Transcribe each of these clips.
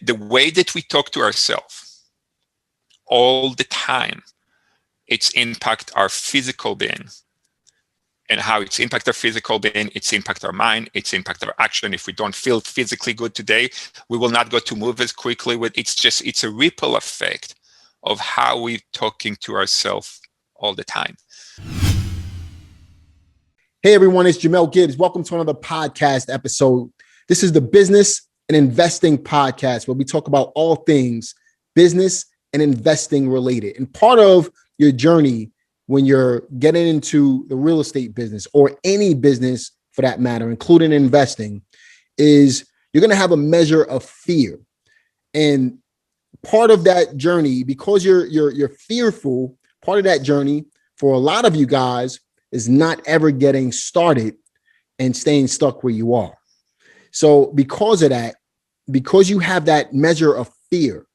the way that we talk to ourselves all the time, it's impact our physical being. And how it's impact our physical being, it's impact our mind, it's impact our action. If we don't feel physically good today, we will not go to move as quickly. It's a ripple effect of how we're talking to ourselves all the time. Hey everyone, it's Jamel Gibbs. Welcome to another podcast episode. This is the Business and Investing Podcast, where we talk about all things business and investing related. And part of your journey when you're getting into the real estate business or any business for that matter, including investing, is you're going to have a measure of fear. And part of that journey, because you're fearful, part of that journey for a lot of you guys is not ever getting started and staying stuck where you are. So because of that, because you have that measure of fear,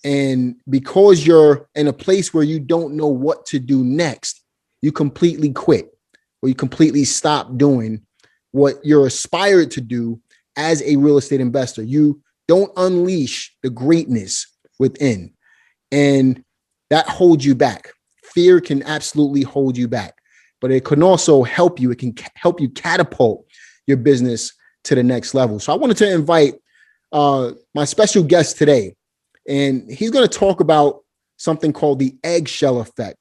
and because you're in a place where you don't know what to do next, you completely quit or you completely stop doing what you're aspired to do as a real estate investor. You don't unleash the greatness within, and that holds you back. Fear can absolutely hold you back, but it can also help you. It can help you catapult your business to the next level. So I wanted to invite my special guest today, and he's going to talk about something called the Eggshell Effect,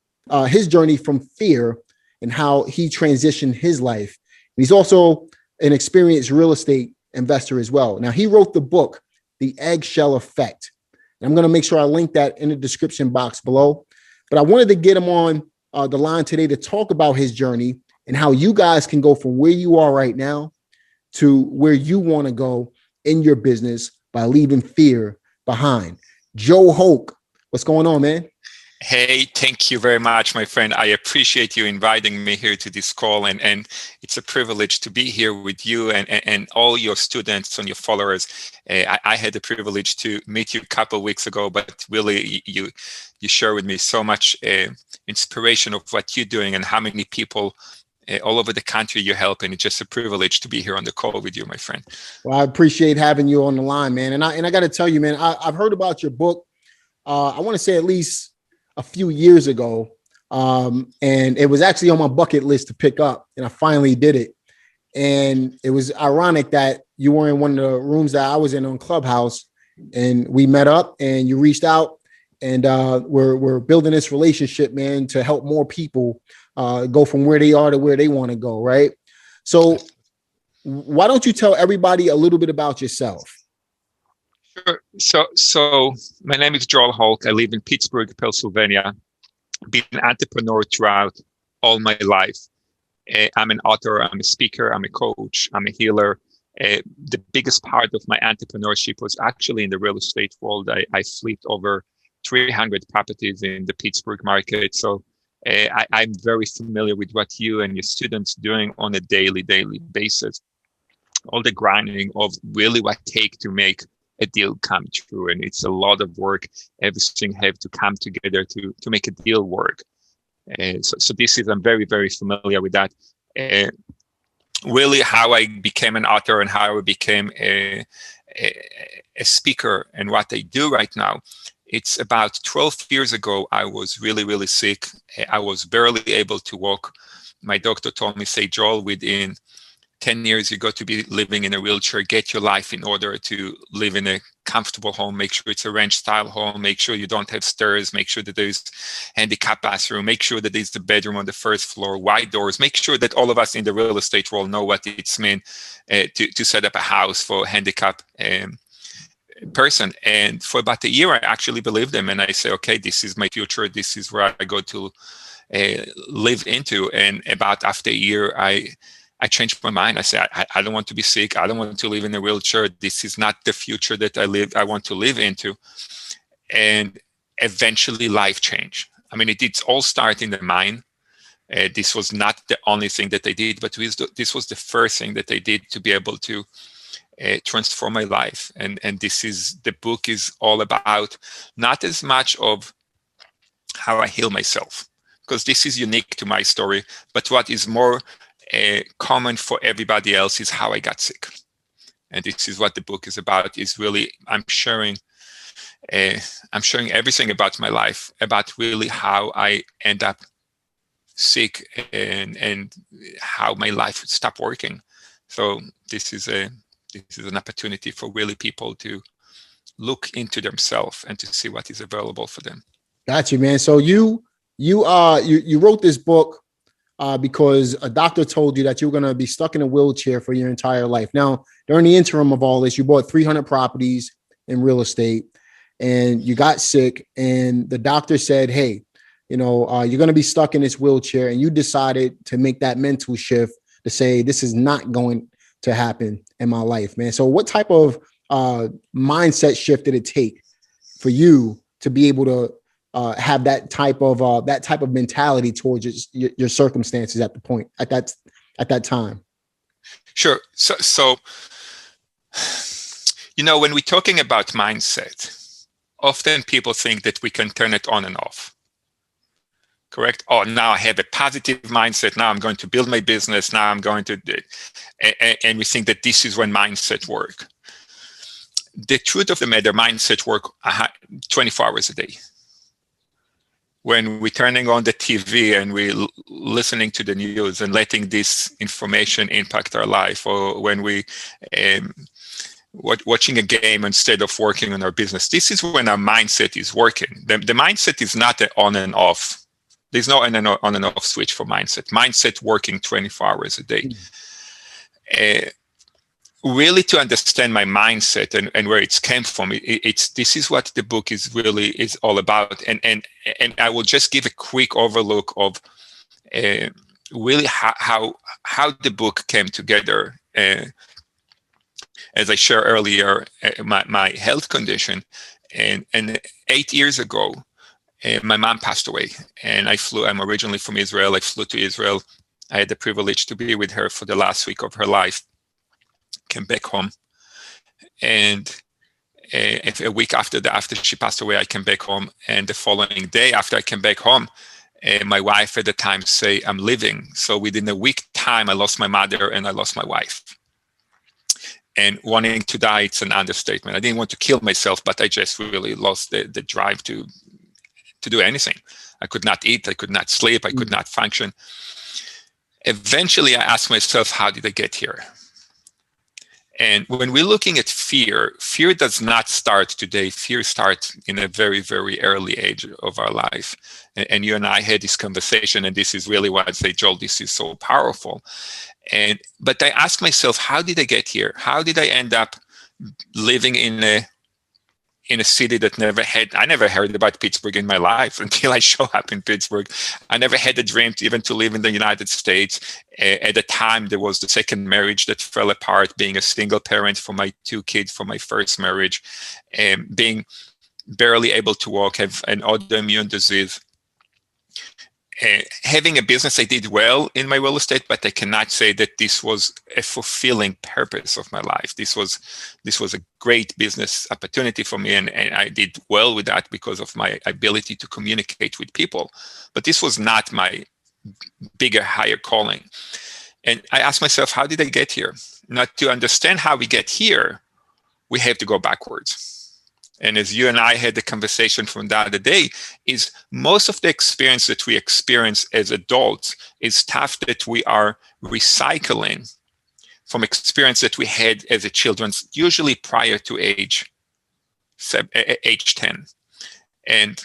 his journey from fear and how he transitioned his life. And he's also an experienced real estate investor as well. Now, he wrote the book, The Eggshell Effect. And I'm going to make sure I link that in the description box below. But I wanted to get him on the line today to talk about his journey and how you guys can go from where you are right now to where you want to go in your business by leaving fear behind. Joel Holc, what's going on, man? Hey, thank you very much, my friend. I appreciate you inviting me here to this call, and it's a privilege to be here with you and all your students and your followers. I had the privilege to meet you a couple of weeks ago, but really you share with me so much inspiration of what you're doing and how many people all over the country you help, and it's just a privilege to be here on the call with you, my friend. Well, I appreciate having you on the line, man. And I got to tell you, man, I've heard about your book. I want to say at least a few years ago, and it was actually on my bucket list to pick up, and I finally did it. And it was ironic that you were in one of the rooms that I was in on Clubhouse, and we met up, and you reached out, and we're building this relationship, man, to help more people go from where they are to where they want to go, right? So why don't you tell everybody a little bit about yourself? Sure. So my name is Joel Holc. I live in Pittsburgh, Pennsylvania. Been an entrepreneur throughout all my life. I'm an author, I'm a speaker, I'm a coach, I'm a healer. The biggest part of my entrepreneurship was actually in the real estate world. I flipped over 300 properties in the Pittsburgh market. So I'm very familiar with what you and your students doing on a daily basis. All the grinding of really what it takes to make a deal come true. And it's a lot of work. Everything have to come together to make a deal work. So this is, I'm very, very familiar with that. Really how I became an author and how I became a speaker and what I do right now. It's about 12 years ago, I was really, really sick. I was barely able to walk. My doctor told me, say, Joel, within 10 years, you got to be living in a wheelchair, get your life in order to live in a comfortable home, make sure it's a ranch style home, make sure you don't have stairs, make sure that there's handicap bathroom, make sure that there's the bedroom on the first floor, wide doors, make sure that all of us in the real estate world know what it's mean to set up a house for handicap person. And for about a year, I actually believed them. And I say, okay, this is my future. This is where I go to live into. And about after a year, I changed my mind. I said, I don't want to be sick. I don't want to live in a wheelchair. This is not the future that I want to live into. And eventually life changed. I mean, it did all start in the mind. This was not the only thing that I did, but this was the first thing that I did to be able to transform my life. And the book is all about not as much of how I heal myself, because this is unique to my story, but what is more common for everybody else is how I got sick. And this is what the book is about. Is really I'm sharing everything about my life, about really how I end up sick and how my life stopped working. So this is an opportunity for really people to look into themselves and to see what is available for them. Got you, man. So you wrote this book because a doctor told you that you were going to be stuck in a wheelchair for your entire life. Now, during the interim of all this, you bought 300 properties in real estate, and you got sick, and the doctor said, hey, you're going to be stuck in this wheelchair, and you decided to make that mental shift to say, this is not going to happen in my life, man. So what type of mindset shift did it take for you to be able to have that type of mentality towards your circumstances at that time? Sure. So when we're talking about mindset, often people think that we can turn it on and off. Correct? Oh, now I have a positive mindset. Now I'm going to build my business. Now I'm going to, and we think that this is when mindset work. The truth of the matter, mindset work 24 hours a day. When we're turning on the TV and we're listening to the news and letting this information impact our life, or when we watching a game instead of working on our business, this is when our mindset is working. The mindset is not an on and off. There's no on and off switch for mindset. Mindset working 24 hours a day. Really, to understand my mindset and where it came from, this is what the book is all about. And I will just give a quick overlook of really how the book came together. As I shared earlier, my health condition, and 8 years ago, my mom passed away, and I'm originally from Israel. I flew to Israel. I had the privilege to be with her for the last week of her life. Came back home, and a week after she passed away, I came back home. And the following day after I came back home, my wife at the time say, I'm leaving. So within a week time, I lost my mother and I lost my wife. And wanting to die, it's an understatement. I didn't want to kill myself, but I just really lost the drive to do anything. I could not eat, I could not sleep, I could not function. Eventually, I asked myself, how did I get here? And when we're looking at fear does not start today. Fear starts in a very, very early age of our life. And you and I had this conversation, and this is really why I say, Joel, this is so powerful. But I asked myself, how did I get here? How did I end up living in a city that I never heard about Pittsburgh in my life until I show up in Pittsburgh. I never had a dream even to live in the United States. At the time, there was the second marriage that fell apart, being a single parent for my 2 kids from my first marriage, and being barely able to walk, have an autoimmune disease. Having a business, I did well in my real estate, but I cannot say that this was a fulfilling purpose of my life. This was a great business opportunity for me, and I did well with that because of my ability to communicate with people. But this was not my bigger, higher calling. And I asked myself, how did I get here? Now, to understand how we get here, we have to go backwards. And as you and I had the conversation from the other day, is most of the experience that we experience as adults is stuff that we are recycling from experience that we had as a children, usually prior to age 10. And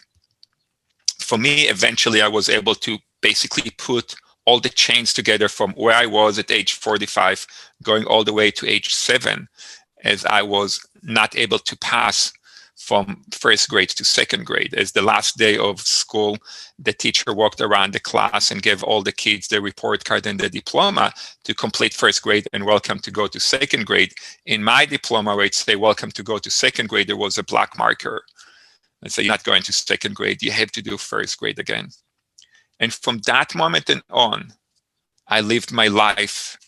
for me, eventually I was able to basically put all the chains together from where I was at age 45, going all the way to age 7, as I was not able to pass from first grade to second grade. As the last day of school, the teacher walked around the class and gave all the kids their report card and the diploma to complete first grade and welcome to go to second grade. In my diploma, where it say welcome to go to second grade, there was a black marker. And so you're not going to second grade, you have to do first grade again. And from that moment on, I lived my life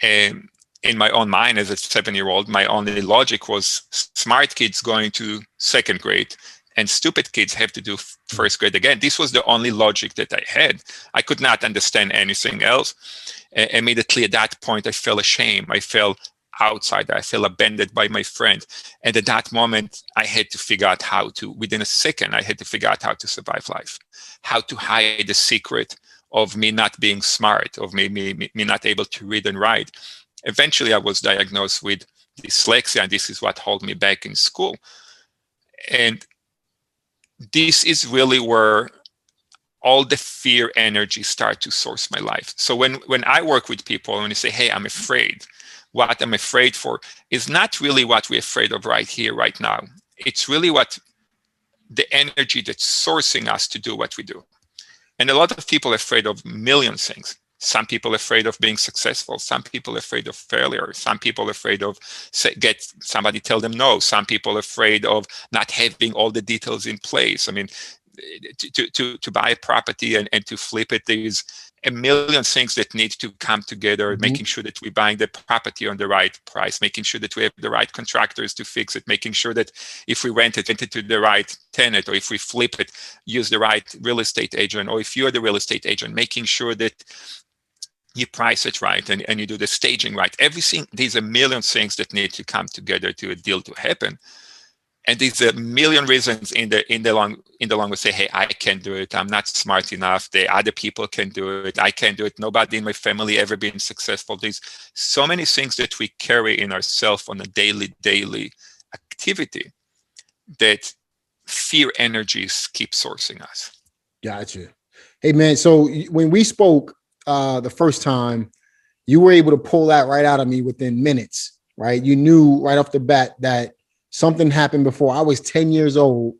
in my own mind as a 7-year-old. My only logic was smart kids going to second grade and stupid kids have to do first grade again. This was the only logic that I had. I could not understand anything else. Immediately at that point, I felt ashamed. I felt outsider. I felt abandoned by my friends. And at that moment, I had to figure out how to, within a second, I had to figure out how to survive life, how to hide the secret of me not being smart, of me not able to read and write. Eventually, I was diagnosed with dyslexia, and this is what held me back in school. And this is really where all the fear energy start to source my life. So when I work with people and they say, hey, I'm afraid, what I'm afraid for is not really what we're afraid of right here, right now. It's really what the energy that's sourcing us to do what we do. And a lot of people are afraid of million things. Some people are afraid of being successful. Some people are afraid of failure. Some people are afraid of get somebody tell them no. Some people are afraid of not having all the details in place. I mean, to buy a property and to flip it, there's a million things that need to come together, making sure that we're buying the property on the right price, making sure that we have the right contractors to fix it, making sure that if we rent it to the right tenant, or if we flip it, use the right real estate agent, or if you're the real estate agent, making sure that you price it right and you do the staging right. Everything, there's a million things that need to come together to a deal to happen. And there's a million reasons in the long we say, hey, I can't do it. I'm not smart enough. The other people can do it. I can't do it. Nobody in my family ever been successful. There's so many things that we carry in ourselves on a daily activity that fear energies keep sourcing us. Gotcha. Hey man, so when we spoke the first time, you were able to pull that right out of me within minutes, right? You knew right off the bat that something happened before I was 10 years old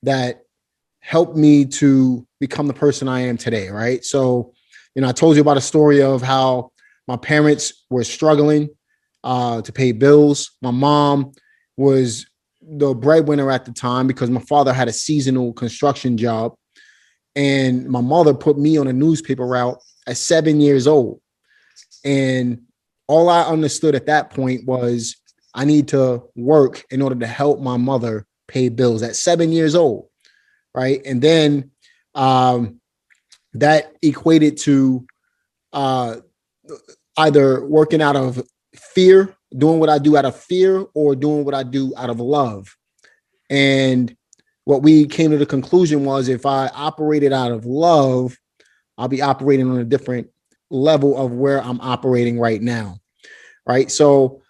that helped me to become the person I am today, right? So, I told you about a story of how my parents were struggling to pay bills. My mom was the breadwinner at the time because my father had a seasonal construction job. And my mother put me on a newspaper route at 7 years old. And all I understood at that point was I need to work in order to help my mother pay bills at 7 years old, right? And then that equated to either working out of fear, doing what I do out of fear, or doing what I do out of love. And what we came to the conclusion was if I operated out of love, I'll be operating on a different level of where I'm operating right now, right? So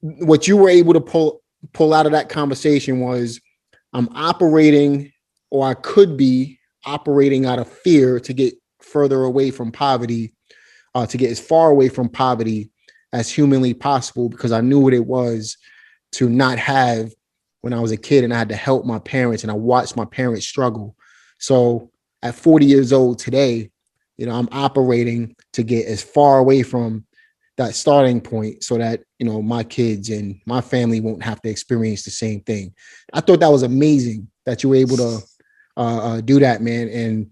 what you were able to pull out of that conversation was I'm operating, or I could be operating out of fear to get further away from poverty, to get as far away from poverty as humanly possible, because I knew what it was to not have when I was a kid and I had to help my parents and I watched my parents struggle. So at 40 years old today, I'm operating to get as far away from that starting point so that, my kids and my family won't have to experience the same thing. I thought that was amazing that you were able to do that, man. And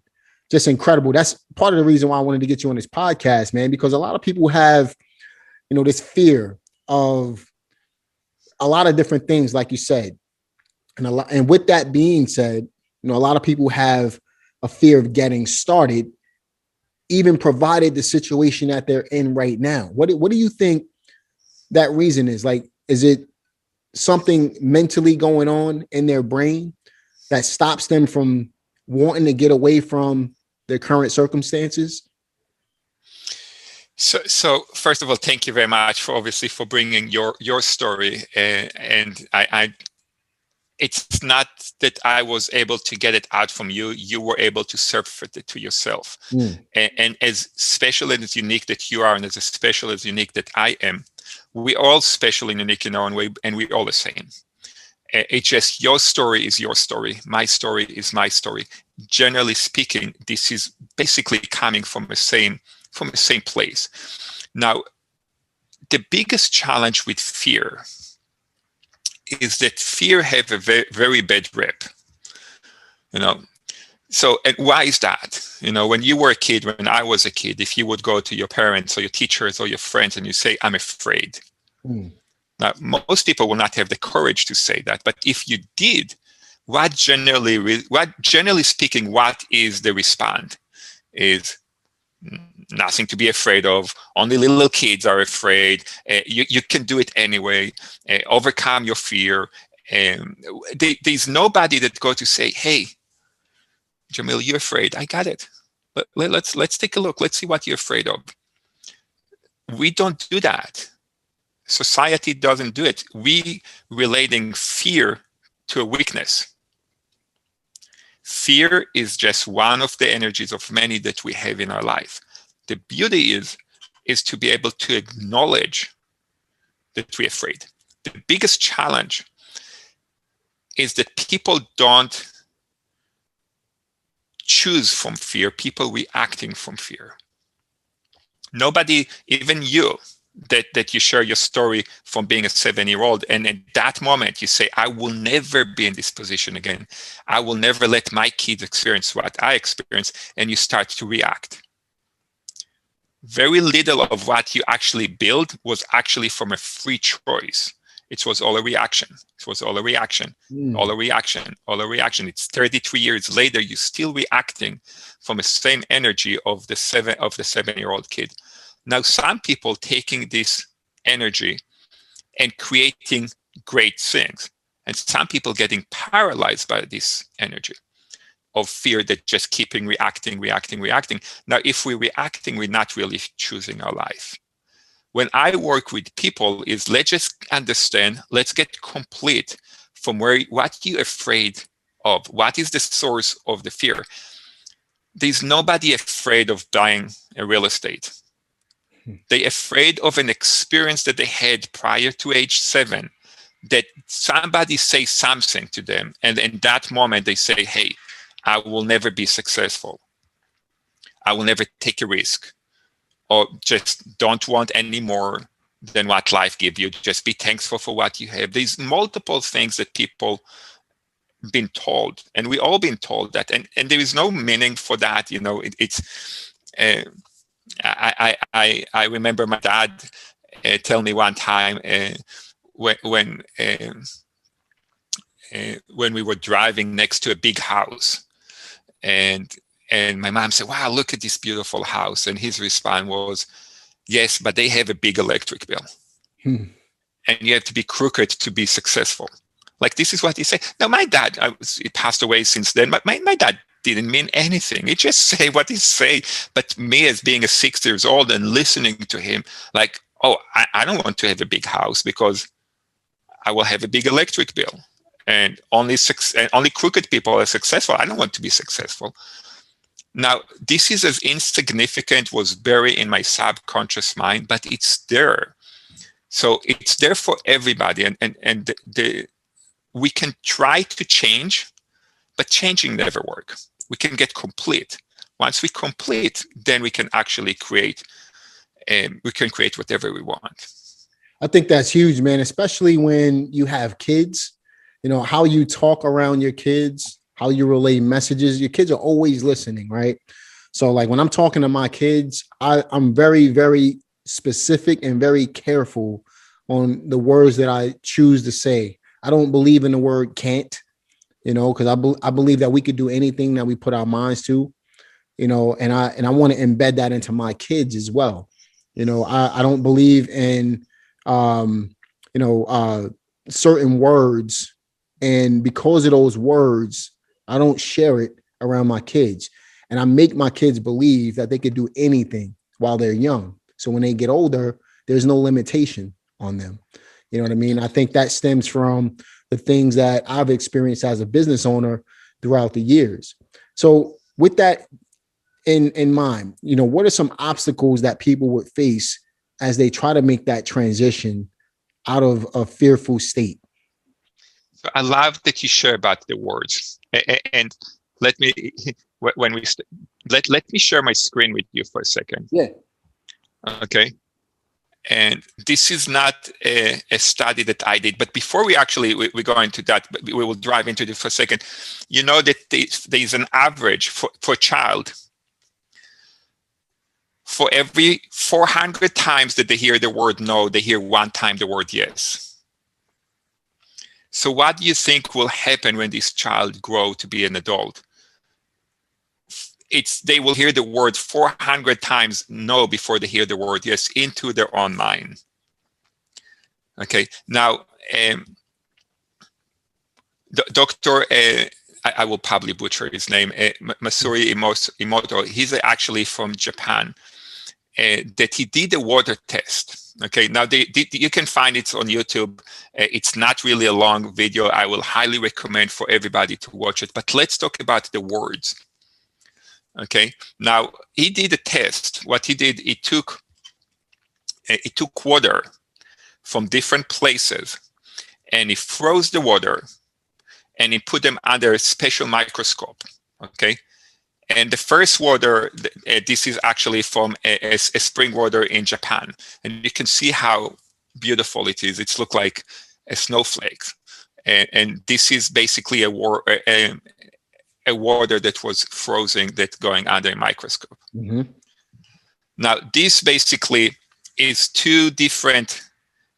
just incredible. That's part of the reason why I wanted to get you on this podcast, man, because a lot of people have, this fear of a lot of different things, like you said. And with that being said, a lot of people have a fear of getting started, even provided the situation that they're in right now. What do you think that reason is? Like, is it something mentally going on in their brain that stops them from wanting to get away from their current circumstances? So first of all, thank you very much for bringing your story. And I it's not that I was able to get it out from you. You were able to surface it to yourself. And as special and as unique that you are, and as special as unique that I am, we're all special and unique in our own way, and we're all the same. It's just your story is your story. My story is my story. Generally speaking, this is basically coming from the same place. Now, the biggest challenge with fear is that fear have a very, very bad rep. So, and why is that? When you were a kid, when I was a kid, if you would go to your parents or your teachers or your friends and you say, I'm afraid. Now, most people will not have the courage to say that. But if you did, what generally speaking, what is the response? Is nothing to be afraid of. Only little kids are afraid. You can do it anyway. Overcome your fear. There's nobody that go to say, hey, Jamel, you're afraid. I got it. Let's take a look. Let's see what you're afraid of. We don't do that. Society doesn't do it. We relating fear to a weakness. Fear is just one of the energies of many that we have in our life. The beauty is to be able to acknowledge that we're afraid. The biggest challenge is that people don't choose from fear, people reacting from fear. Nobody, even you, that you share your story from being a 7-year-old, and at that moment you say, I will never be in this position again. I will never let my kids experience what I experienced, and you start to react. Very little of what you actually build was actually from a free choice. It was all a reaction. It was all a reaction, all a reaction, all a reaction. It's 33 years later, you're still reacting from the same energy of the 7-year-old kid. Now, some people taking this energy and creating great things, and some people getting paralyzed by this energy of fear that just keeping reacting. Now, if we're reacting, we're not really choosing our life. When I work with people is let's just understand, let's get complete from what you're afraid of. What is the source of the fear? There's nobody afraid of buying a real estate. They're afraid of an experience that they had prior to age 7, that somebody says something to them, and in that moment they say, hey, I will never be successful. I will never take a risk, or just don't want any more than what life gives you. Just be thankful for what you have. There's multiple things that people been told, and we all been told that, and there is no meaning for that. I remember my dad tell me one time when we were driving next to a big house, and my mom said, wow, look at this beautiful house. And his response was, yes, but they have a big electric bill. And you have to be crooked to be successful. Like, this is what he said. Now, my dad, he passed away since then, but my dad didn't mean anything. He just say what he say. But me, as being a 6 years old and listening to him, like, oh, I don't want to have a big house because I will have a big electric bill. And only crooked people are successful. I don't want to be successful. Now, this is as insignificant, was buried in my subconscious mind, but it's there. So it's there for everybody. And we can try to change, but changing never works. We can get complete. Once we complete, then we can actually create, we can create whatever we want. I think that's huge, man, especially when you have kids. You know, how you talk around your kids, how you relay messages. Your kids are always listening, right? So like when I'm talking to my kids, I'm very, very specific and very careful on the words that I choose to say. I don't believe in the word can't, you know, because I believe that we could do anything that we put our minds to, you know, and I want to embed that into my kids as well. You know, I don't believe in, certain words. And because of those words, I don't share it around my kids. And I make my kids believe that they could do anything while they're young. So when they get older, there's no limitation on them. You know what I mean? I think that stems from the things that I've experienced as a business owner throughout the years. So with that in mind, you know, what are some obstacles that people would face as they try to make that transition out of a fearful state? So I love that you share about the words, and let me let me share my screen with you for a second. Yeah. Okay. And this is not a study that I did, but before we go into that, but we will drive into it for a second. You know that there's an average for a child. For every 400 times that they hear the word no, they hear 1 time the word yes. So what do you think will happen when this child grows to be an adult? they will hear the word 400 times no before they hear the word yes into their own mind. Okay, now Dr. I will probably butcher his name, Masuri Imoto. He's actually from Japan. That he did a water test. Okay, now you can find it on YouTube. It's not really a long video. I will highly recommend for everybody to watch it. But let's talk about the words. Okay, now he did a test. What he did, he took water from different places, and he froze the water, and he put them under a special microscope. Okay, and the first water, this is actually from a spring water in Japan, and you can see how beautiful it is. It's look like a snowflake, and this is basically a water that was frozen, that going under a microscope. Mm-hmm. Now, this basically is two different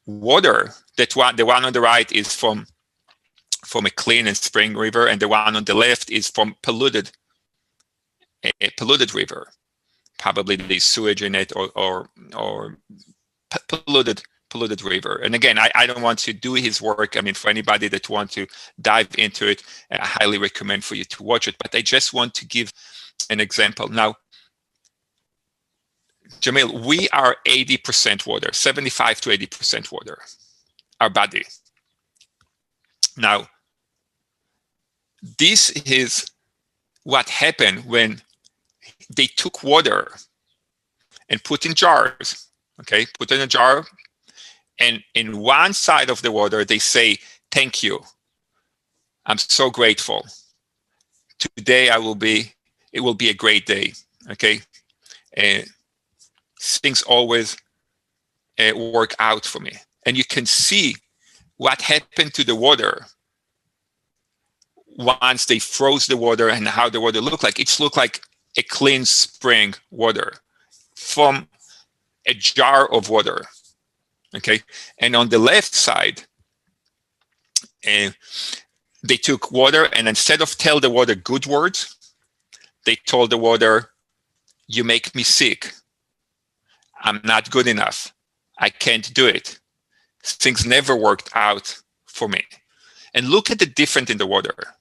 water. The one on the right is from a clean and spring river, and the one on the left is from a polluted river. Probably there's sewage in it, or polluted river. And again, I don't want to do his work. I mean, for anybody that wants to dive into it, I highly recommend for you to watch it. But I just want to give an example. Now, Jamel, we are 80% water, 75 to 80% water, our body. Now, this is what happened when they took water and put in jars. Okay, put in a jar, and in one side of the water they say, "Thank you. I'm so grateful. Today it will be a great day." Okay, things always work out for me, and you can see what happened to the water once they froze the water, and how the water looked like. It's looked like a clean spring water from a jar of water. Okay, and on the left side, they took water, and instead of tell the water good words, they told the water, "You make me sick. I'm not good enough. I can't do it. Things never worked out for me." And look at the difference in the water.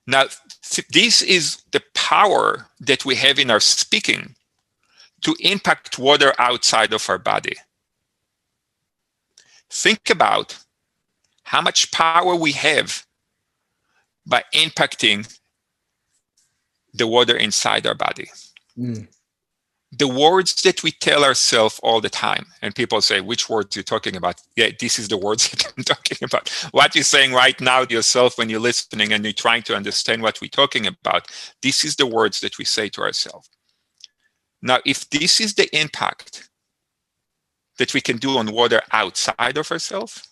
Now, this is the power that we have in our speaking to impact water outside of our body. Think about how much power we have by impacting the water inside our body. Mm. The words that we tell ourselves all the time, and people say, "Which words are you talking about?" Yeah, this is the words that I'm talking about. What you're saying right now to yourself when you're listening and you're trying to understand what we're talking about, this is the words that we say to ourselves. Now, if this is the impact that we can do on water outside of ourselves,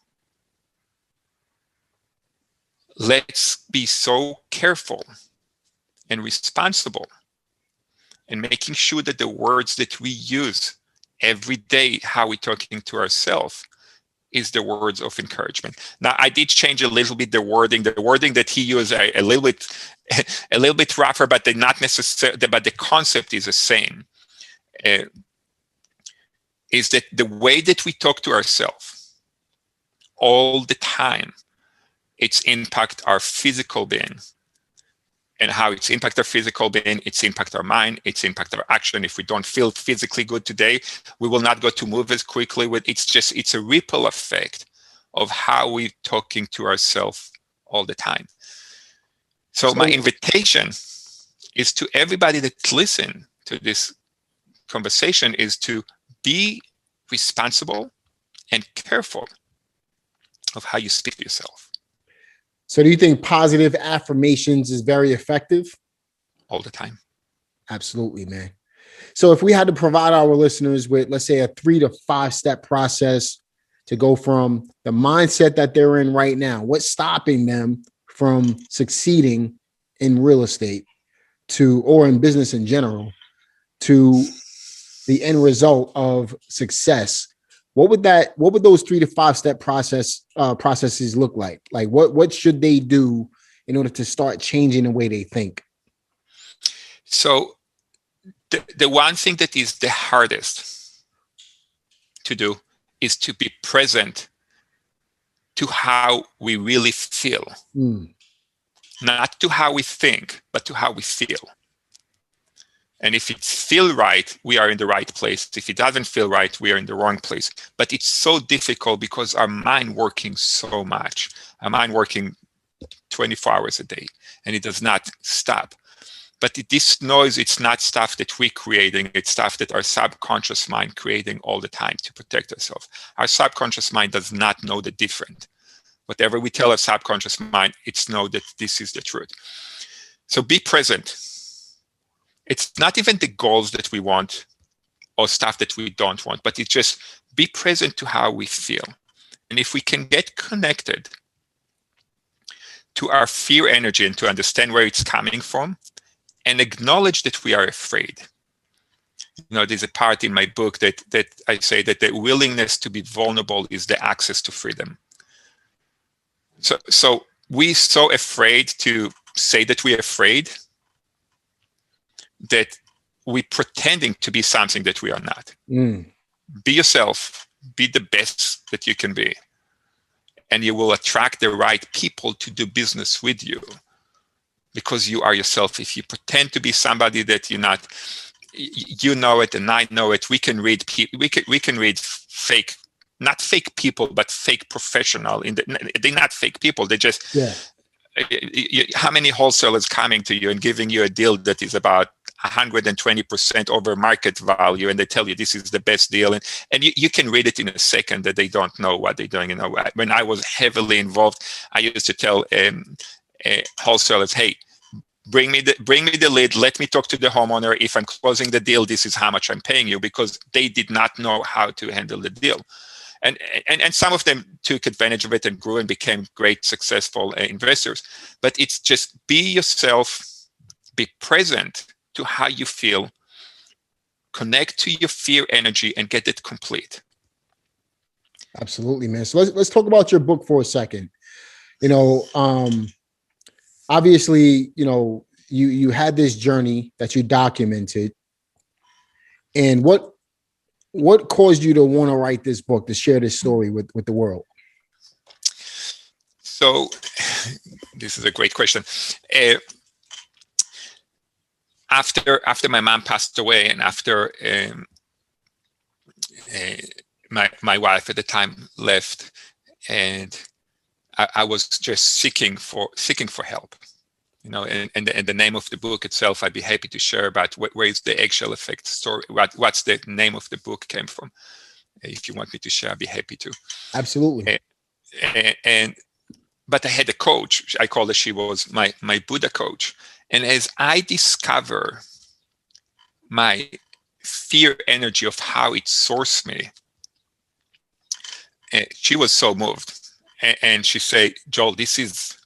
let's be so careful and responsible and making sure that the words that we use every day, how we're talking to ourselves, is the words of encouragement. Now, I did change a little bit the wording. The wording that he used a little bit rougher, but they're not necessarily. But the concept is the same. Is that the way that we talk to ourselves all the time, it's impact our physical being. And how it's impact our physical being, it's impact our mind, it's impact our action. If we don't feel physically good today, we will not go to move as quickly. It's a ripple effect of how we're talking to ourselves all the time. So my invitation is to everybody that listen to this conversation is to be responsible and careful of how you speak to yourself. So do you think positive affirmations is very effective? All the time. Absolutely, man. So if we had to provide our listeners with, let's say, a 3 to 5 step process to go from the mindset that they're in right now, what's stopping them from succeeding in real estate or in business in general, to the end result of success, what would those 3 to 5 step processes look like? Like what should they do in order to start changing the way they think? So the one thing that is the hardest to do is to be present to how we really feel. Not to how we think, but to how we feel. And if it feels right, we are in the right place. If it doesn't feel right, we are in the wrong place. But it's so difficult because our mind working so much. Our mind working 24 hours a day, and it does not stop. But this noise, it's not stuff that we're creating. It's stuff that our subconscious mind creating all the time to protect ourselves. Our subconscious mind does not know the difference. Whatever we tell our subconscious mind, it's know that this is the truth. So be present. It's not even the goals that we want or stuff that we don't want, but it's just be present to how we feel. And if we can get connected to our fear energy and to understand where it's coming from and acknowledge that we are afraid. There's a part in my book that I say that the willingness to be vulnerable is the access to freedom. So we're so afraid to say that we're afraid that we're pretending to be something that we are not. Be yourself. Be the best that you can be. And you will attract the right people to do business with you because you are yourself. If you pretend to be somebody that you're not, you know it and I know it. We can read we can read fake, not fake people, but fake professional. They're not fake people. They just, how many wholesalers coming to you and giving you a deal that is about 120% over market value, and they tell you this is the best deal, and you can read it in a second that they don't know what they're doing. When I was heavily involved, I used to tell wholesalers, hey, bring me the lead, let me talk to the homeowner. If I'm closing the deal, this is how much I'm paying you, because they did not know how to handle the deal. And some of them took advantage of it and grew and became great, successful investors. But it's just be yourself, be present to how you feel, connect to your fear energy, and get it complete. Absolutely, man. So let's talk about your book for a second. Obviously, you had this journey that you documented, and what caused you to want to write this book, to share this story with the world? So this is a great question. After my mom passed away, and after my wife at the time left, and I was just seeking for help, and the name of the book itself, I'd be happy to share about where is the Eggshell Effect story, what's the name of the book came from. If you want me to share, I'd be happy to. Absolutely. But I had a coach. I called her, she was my Buddha coach. And as I discover my fear energy of how it sourced me, she was so moved. And she said, Joel, this is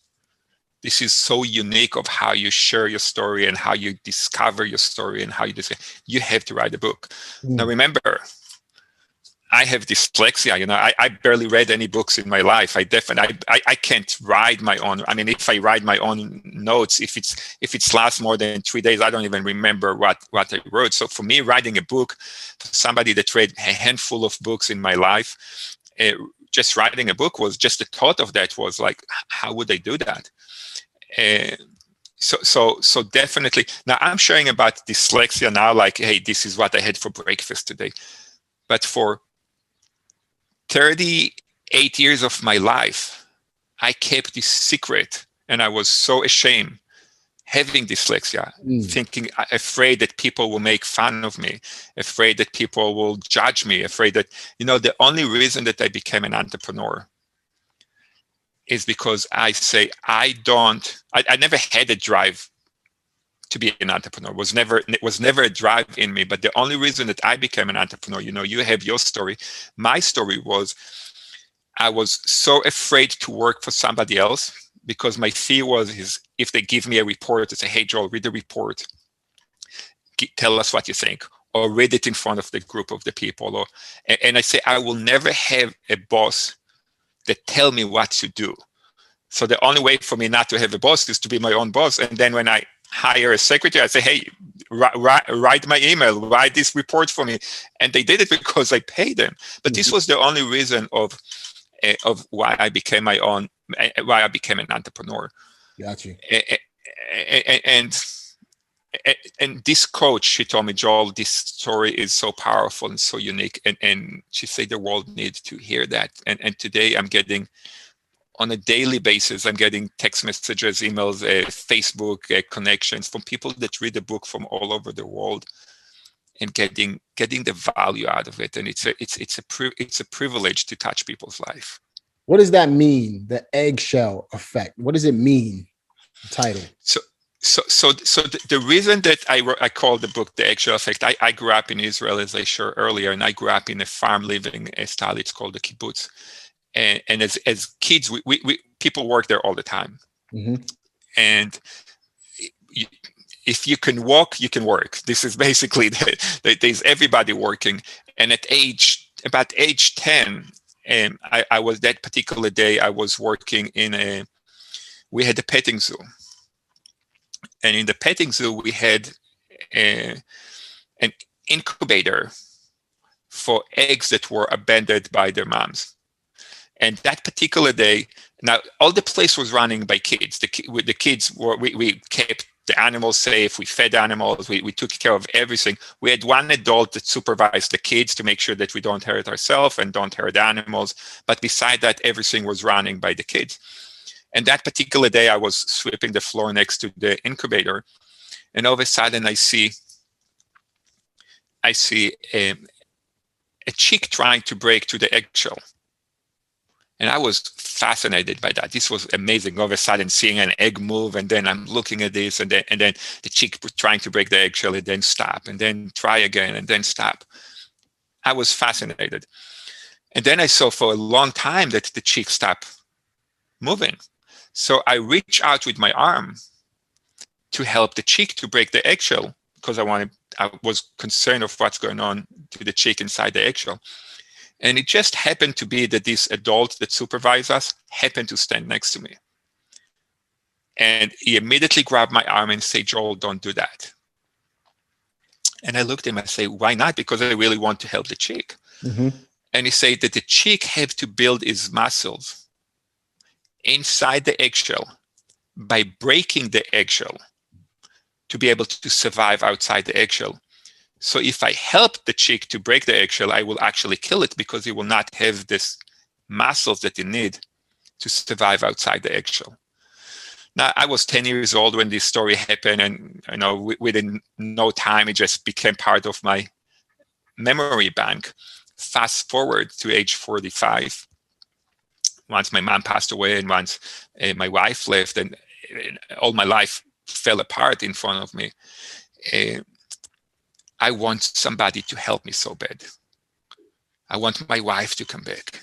so unique of how you share your story and how you discover your story and how you have to write a book. Now, remember, I have dyslexia. I barely read any books in my life. I can't write my own. I mean, if I write my own notes, if it's lasts more than 3 days, I don't even remember what I wrote. So for me, writing a book, for somebody that read a handful of books in my life, just writing a book was just the thought of that was like, how would I do that? So definitely. Now I'm sharing about dyslexia now, like, hey, this is what I had for breakfast today. But for 38 years of my life, I kept this secret, and I was so ashamed having dyslexia, thinking, afraid that people will make fun of me, afraid that people will judge me, afraid that, the only reason that I became an entrepreneur is because I say, I never had a drive to be an entrepreneur. It was never a drive in me. But the only reason that I became an entrepreneur, you have your story. My story was, I was so afraid to work for somebody else, because my fear is if they give me a report and say, hey, Joel, read the report, tell us what you think, or read it in front of the group of the people. And I say, I will never have a boss that tell me what to do. So the only way for me not to have a boss is to be my own boss. And then when I hire a secretary. I say, hey, write my email, write this report for me. And they did it because I paid them. But this was the only reason of why I became why I became an entrepreneur. Got you. And and this coach, she told me, Joel, this story is so powerful and so unique. And she said the world needs to hear that. And today I'm getting, on a daily basis, I'm getting text messages, emails, Facebook connections from people that read the book from all over the world, and getting the value out of it. And it's a privilege to touch people's life. What does that mean? The eggshell effect. What does it mean? The title. So the reason that I call the book The Eggshell Effect, I grew up in Israel, as I shared earlier, and I grew up in a farm living style. It's called the kibbutz. And as kids, we people work there all the time. Mm-hmm. And if you can walk, you can work. This is basically there's everybody working. And at about age 10, I was, that particular day, I was working we had a petting zoo. And in the petting zoo, we had an incubator for eggs that were abandoned by their moms. And that particular day, now all the place was running by kids. The kids were, we kept the animals safe. We fed animals. We took care of everything. We had one adult that supervised the kids to make sure that we don't hurt ourselves and don't hurt the animals. But beside that, everything was running by the kids. And that particular day, I was sweeping the floor next to the incubator, and all of a sudden, I see a chick trying to break through the eggshell. And I was fascinated by that. This was amazing. All of a sudden, seeing an egg move, and then I'm looking at this, and then the chick trying to break the eggshell, and then stop, and then try again, and then stop. I was fascinated. And then I saw for a long time that the chick stopped moving. So I reached out with my arm to help the chick to break the eggshell, because I was concerned of what's going on to the chick inside the eggshell. And it just happened to be that this adult that supervised us happened to stand next to me. And he immediately grabbed my arm and said, Joel, don't do that. And I looked at him and I said, why not? Because I really want to help the chick. Mm-hmm. And he said that the chick had to build his muscles inside the eggshell by breaking the eggshell to be able to survive outside the eggshell. So if I help the chick to break the eggshell, I will actually kill it, because it will not have this muscles that it need to survive outside the eggshell. Now, I was 10 years old when this story happened, and within no time, it just became part of my memory bank. Fast forward to age 45. Once my mom passed away, and once my wife left, and all my life fell apart in front of me, I want somebody to help me so bad. I want my wife to come back.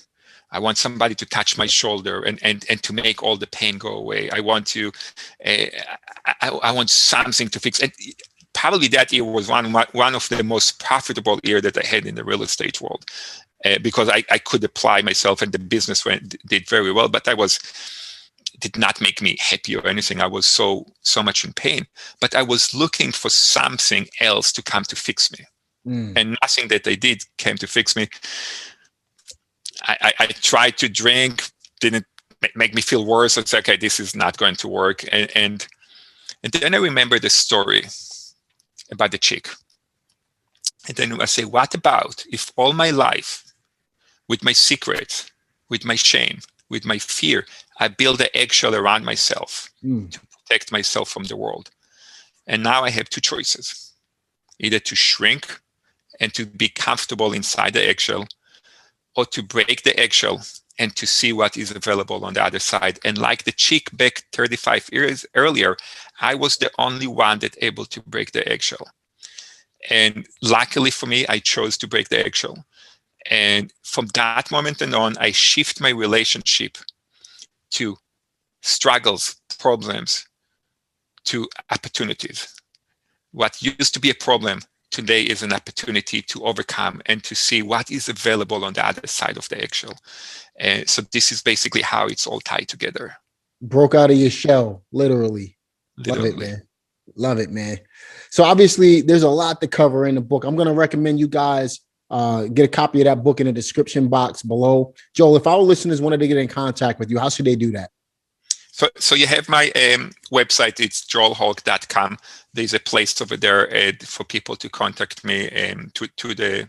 I want somebody to touch my shoulder and to make all the pain go away. I want something to fix. And probably that year was one of the most profitable year that I had in the real estate world. Because I could apply myself, and the business did very well, but did not make me happy or anything. I was so much in pain, but I was looking for something else to come to fix me. And nothing that they did came to fix me. I tried to drink, didn't make me feel worse. I said, okay, this is not going to work. And then I remember the story about the chick. And then I say, what about if all my life, with my secrets, with my shame, with my fear, I build an eggshell around myself to protect myself from the world. And now I have two choices: either to shrink and to be comfortable inside the eggshell, or to break the eggshell and to see what is available on the other side. And like the chick back 35 years earlier, I was the only one that able to break the eggshell. And luckily for me, I chose to break the eggshell. And from that moment on, I shift my relationship to struggles, problems, to opportunities. What used to be a problem today is an opportunity to overcome and to see what is available on the other side of the eggshell. And so this is basically how it's all tied together. Broke out of your shell, literally. Literally. Love it, man. Love it, man. So obviously there's a lot to cover in the book. I'm going to recommend you guys get a copy of that book in the description box below. Joel, if our listeners wanted to get in contact with you, how should they do that? So you have my website. It's joelholc.com. There's a place over there for people to contact me to the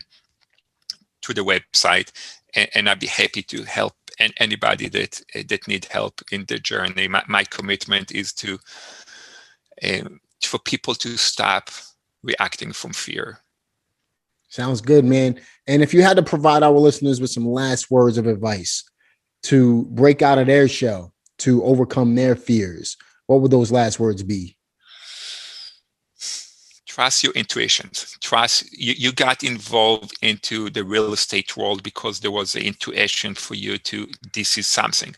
website, and I'd be happy to help anybody that need help in their journey. My commitment is to for people to stop reacting from fear. Sounds good, man. And if you had to provide our listeners with some last words of advice to break out of their shell, to overcome their fears, what would those last words be? Trust your intuitions. Trust you got involved into the real estate world because there was an intuition for you to, this is something.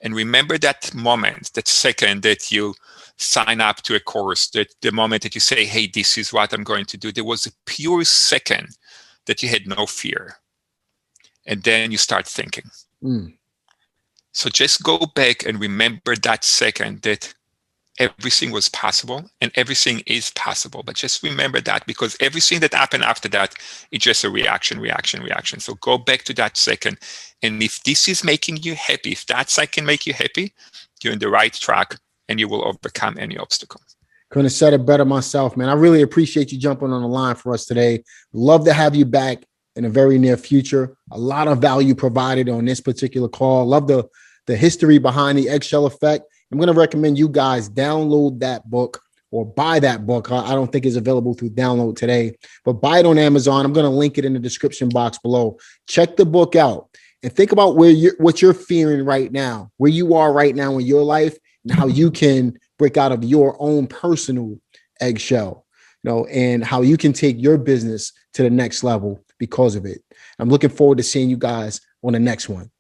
And remember that moment, that second that you sign up to a course, that the moment that you say, hey, this is what I'm going to do, there was a pure second that you had no fear. And then you start thinking. So just go back and remember that second that everything was possible and everything is possible. But just remember that, because everything that happened after that is just a reaction. So go back to that second. And if this is making you happy, if that second make you happy, you're in the right track and you will overcome any obstacle. Couldn't have said it better myself, man. I really appreciate you jumping on the line for us today. Love to have you back in the very near future. A lot of value provided on this particular call. Love the history behind the Eggshell Effect. I'm going to recommend you guys download that book or buy that book. I don't think it's available through download today, but buy it on Amazon. I'm going to link it in the description box below. Check the book out and think about what you're fearing right now, where you are right now in your life, and how you can break out of your own personal eggshell, and how you can take your business to the next level because of it. I'm looking forward to seeing you guys on the next one.